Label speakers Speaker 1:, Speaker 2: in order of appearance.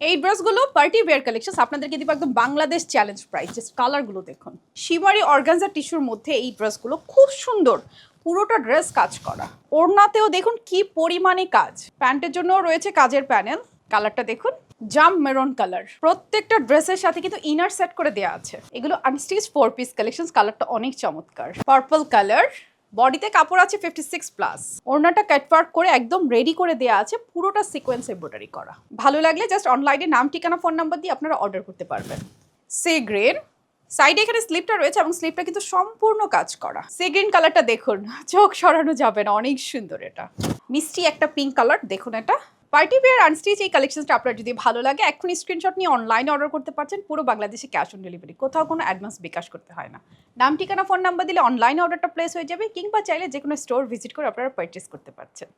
Speaker 1: এই ড্রেসগুলো party wear collection, আপনাদেরকে দিব একদম বাংলাদেশ চ্যালেঞ্জ প্রাইস। জাস্ট কালারগুলো দেখুন, শিমারি অর্গানজা টিস্যুর মধ্যে এই ড্রেসগুলো খুব সুন্দর, পুরোটা ড্রেস কাজ করা। ওড়নাতেও দেখুন কি পরিমাণে কাজ, প্যান্টের জন্য রয়েছে কাজের প্যানেল। কালারটা দেখুন, জাম মেরুন কালার। প্রত্যেকটা ড্রেসের সাথে কিন্তু ইনার সেট করে দেওয়া আছে। এগুলো আনস্টিচ 4 পিস কালেকশন, কালারটা অনেক চমৎকার। পার্পল কালার, বডিতে কাপড় আছে 56+। ওড়নাটা কাটওয়ার্ক করে একদম রেডি করে দেওয়া আছে, পুরোটা সিকোয়েন্স এমব্রয়ডারি করা। ভালো লাগলে জাস্ট অনলাইনে নাম, ঠিকানা, ফোন নাম্বার দিয়ে আপনারা অর্ডার করতে পারবেন। সি গ্রিন, সাইডে এখানে স্লিপটা রয়েছে এবং স্লিপটা কিন্তু সম্পূর্ণ কাজ করা। সি গ্রিন কালারটা দেখুন, চোখ সরানো যাবে না, অনেক সুন্দর। এটা মিষ্টি একটা পিঙ্ক কালার, দেখুন এটা পার্টি ওয়্যার আনস্টিচ। এই কালেকশনটা আপনার যদি ভালো লাগে এখনই স্ক্রিনশট নিয়ে অনলাইনে অর্ডার করতে পারছেন। পুরো বাংলাদেশে ক্যাশ অন ডেলিভারি, কোথাও কোনো অ্যাডভান্স বিকাশ করতে হয় না। নাম, ঠিকানা, ফোন নাম্বার দিলে অনলাইনে অর্ডারটা প্লেস হয়ে যাবে, কিংবা চাইলে যে কোনো স্টোর ভিজিট করে আপনারা পারচেস করতে পারছেন।